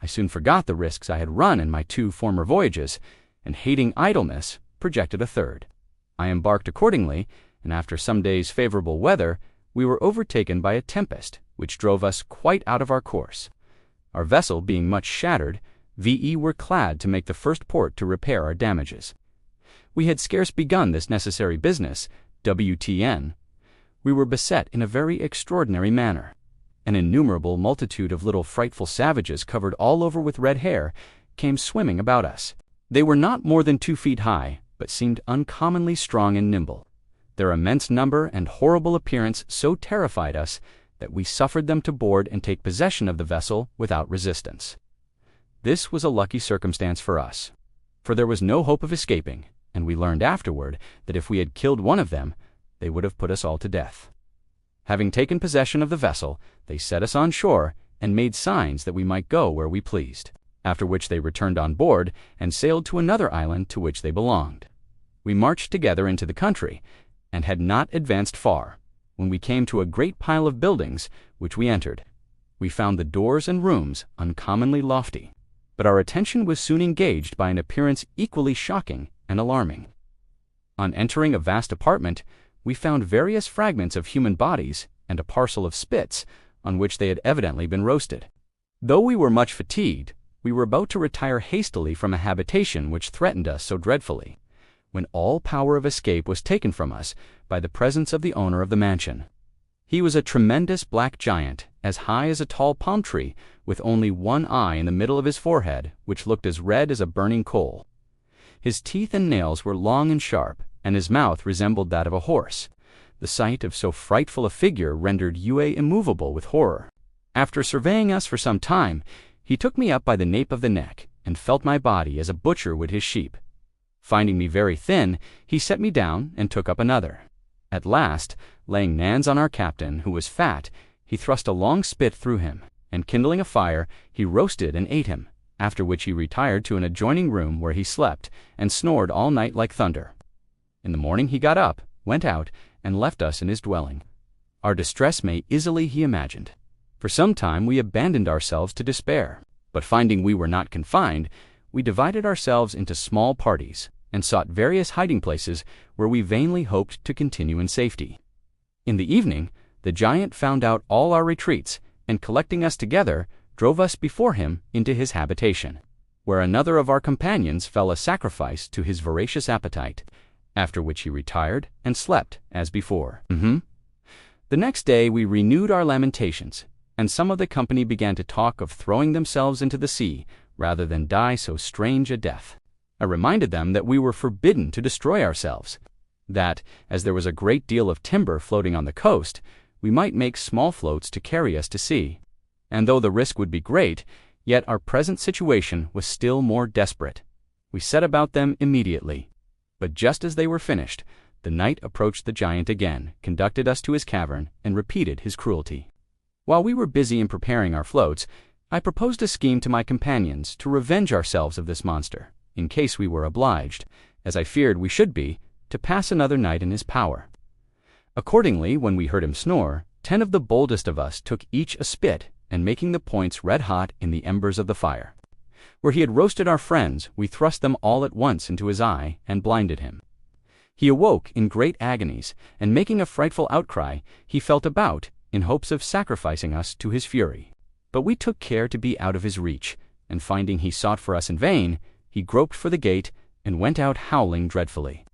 I soon forgot the risks I had run in my 2 former voyages, and hating idleness, projected a third. I embarked accordingly, and after some days' favorable weather, we were overtaken by a tempest, which drove us quite out of our course. Our vessel being much shattered, VE were glad to make the first port to repair our damages. We had scarce begun this necessary business, WTN. We were beset in a very extraordinary manner. An innumerable multitude of little frightful savages covered all over with red hair came swimming about us. They were not more than 2 feet high, but seemed uncommonly strong and nimble. Their immense number and horrible appearance so terrified us that we suffered them to board and take possession of the vessel without resistance. This was a lucky circumstance for us, for there was no hope of escaping, and we learned afterward that if we had killed one of them, they would have put us all to death. Having taken possession of the vessel, they set us on shore and made signs that we might go where we pleased, after which they returned on board and sailed to another island to which they belonged. We marched together into the country, and had not advanced far, when we came to a great pile of buildings, which we entered. We found the doors and rooms uncommonly lofty, but our attention was soon engaged by an appearance equally shocking and alarming. On entering a vast apartment, we found various fragments of human bodies and a parcel of spits on which they had evidently been roasted. Though we were much fatigued, we were about to retire hastily from a habitation which threatened us so dreadfully, when all power of escape was taken from us by the presence of the owner of the mansion. He was a tremendous black giant, as high as a tall palm tree, with only one eye in the middle of his forehead, which looked as red as a burning coal. His teeth and nails were long and sharp, and his mouth resembled that of a horse. The sight of so frightful a figure rendered Yue immovable with horror. After surveying us for some time, he took me up by the nape of the neck, and felt my body as a butcher would his sheep. Finding me very thin, he set me down and took up another. At last, laying Nans on our captain, who was fat, he thrust a long spit through him, and kindling a fire, he roasted and ate him, after which he retired to an adjoining room where he slept, and snored all night like thunder. In the morning he got up, went out, and left us in his dwelling. Our distress may easily be imagined. For some time we abandoned ourselves to despair, but finding we were not confined, we divided ourselves into small parties, and sought various hiding places where we vainly hoped to continue in safety. In the evening, the giant found out all our retreats, and collecting us together, drove us before him into his habitation, where another of our companions fell a sacrifice to his voracious appetite, after which he retired and slept as before. The next day we renewed our lamentations, and some of the company began to talk of throwing themselves into the sea rather than die so strange a death. I reminded them that we were forbidden to destroy ourselves, that, as there was a great deal of timber floating on the coast, we might make small floats to carry us to sea, and though the risk would be great, yet our present situation was still more desperate. We set about them immediately, but just as they were finished, the knight approached the giant again, conducted us to his cavern, and repeated his cruelty. While we were busy in preparing our floats, I proposed a scheme to my companions to revenge ourselves of this monster, in case we were obliged, as I feared we should be, to pass another night in his power. Accordingly, when we heard him snore, 10 of the boldest of us took each a spit, and making the points red hot in the embers of the fire, where he had roasted our friends, we thrust them all at once into his eye, and blinded him. He awoke in great agonies, and making a frightful outcry, he felt about, in hopes of sacrificing us to his fury. But we took care to be out of his reach, and finding he sought for us in vain, he groped for the gate, and went out howling dreadfully.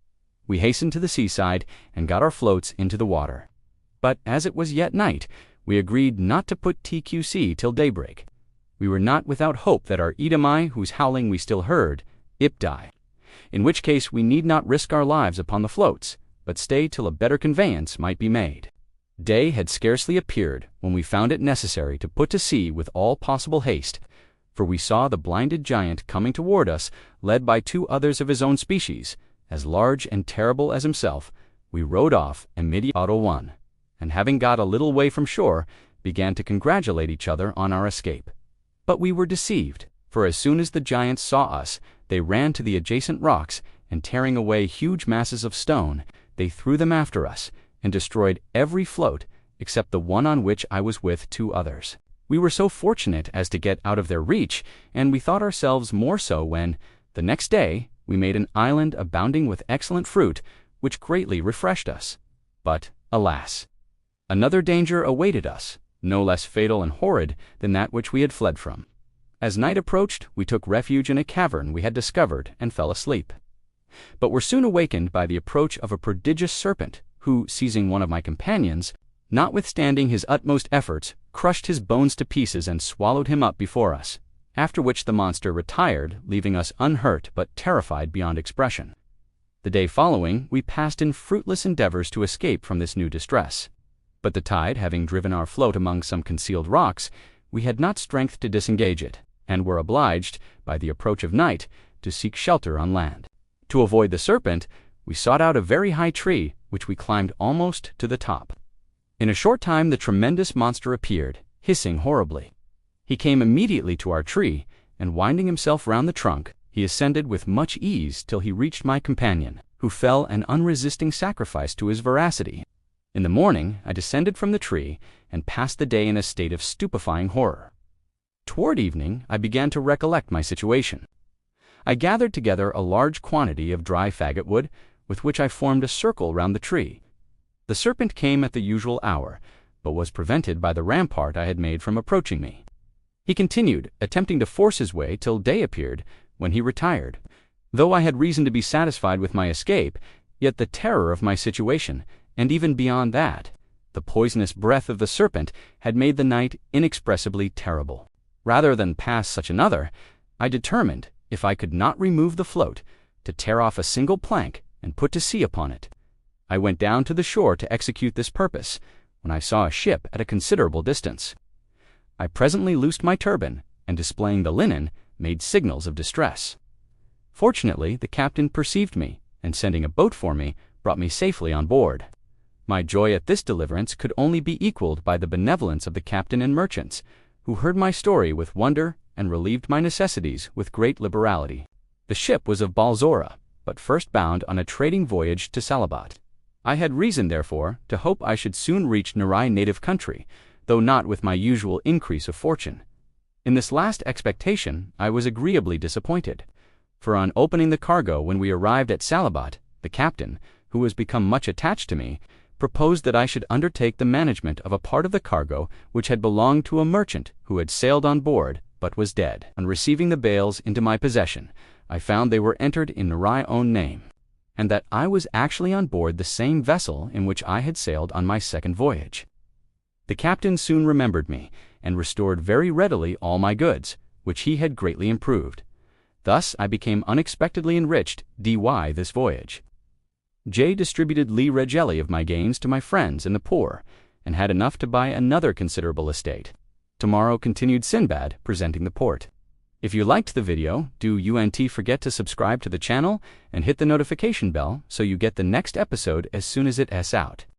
We hastened to the seaside, and got our floats into the water. But as it was yet night, we agreed not to put TQC till daybreak. We were not without hope that our Edomai, whose howling we still heard, die, in which case we need not risk our lives upon the floats, but stay till a better conveyance might be made. Day had scarcely appeared when we found it necessary to put to sea with all possible haste, for we saw the blinded giant coming toward us, led by 2 others of his own species, as large and terrible as himself. We rowed off immediately one, and having got a little way from shore, began to congratulate each other on our escape. But we were deceived, for as soon as the giants saw us, they ran to the adjacent rocks, and tearing away huge masses of stone, they threw them after us, and destroyed every float except the one on which I was with 2 others. We were so fortunate as to get out of their reach, and we thought ourselves more so when, the next day, we made an island abounding with excellent fruit, which greatly refreshed us. But, alas! Another danger awaited us, no less fatal and horrid than that which we had fled from. As night approached, we took refuge in a cavern we had discovered and fell asleep. But were soon awakened by the approach of a prodigious serpent, who, seizing one of my companions, notwithstanding his utmost efforts, crushed his bones to pieces and swallowed him up before us, after which the monster retired, leaving us unhurt but terrified beyond expression. The day following, we passed in fruitless endeavors to escape from this new distress. But the tide having driven our float among some concealed rocks, we had not strength to disengage it, and were obliged, by the approach of night, to seek shelter on land. To avoid the serpent, we sought out a very high tree, which we climbed almost to the top. In a short time the tremendous monster appeared, hissing horribly. He came immediately to our tree, and winding himself round the trunk, he ascended with much ease till he reached my companion, who fell an unresisting sacrifice to his voracity. In the morning I descended from the tree, and passed the day in a state of stupefying horror. Toward evening I began to recollect my situation. I gathered together a large quantity of dry faggot wood, with which I formed a circle round the tree. The serpent came at the usual hour, but was prevented by the rampart I had made from approaching me. He continued, attempting to force his way till day appeared, when he retired. Though I had reason to be satisfied with my escape, yet the terror of my situation, and even beyond that, the poisonous breath of the serpent, had made the night inexpressibly terrible. Rather than pass such another, I determined, if I could not remove the float, to tear off a single plank and put to sea upon it. I went down to the shore to execute this purpose, when I saw a ship at a considerable distance. I presently loosed my turban, and displaying the linen, made signals of distress. Fortunately, the captain perceived me, and sending a boat for me, brought me safely on board. My joy at this deliverance could only be equaled by the benevolence of the captain and merchants, who heard my story with wonder and relieved my necessities with great liberality. The ship was of Balzora, but first bound on a trading voyage to Salabat. I had reason, therefore, to hope I should soon reach Narai native country, though not with my usual increase of fortune. In this last expectation I was agreeably disappointed, for on opening the cargo when we arrived at Salabat, the captain, who was become much attached to me, proposed that I should undertake the management of a part of the cargo which had belonged to a merchant who had sailed on board but was dead. On receiving the bales into my possession, I found they were entered in Narai's own name, and that I was actually on board the same vessel in which I had sailed on my second voyage. The captain soon remembered me, and restored very readily all my goods, which he had greatly improved. Thus I became unexpectedly enriched dy this voyage. J distributed Li Regeli of my gains to my friends and the poor, and had enough to buy another considerable estate. Tomorrow continued Sinbad, presenting the port. If you liked the video, do forget to subscribe to the channel and hit the notification bell so you get the next episode as soon as it is out.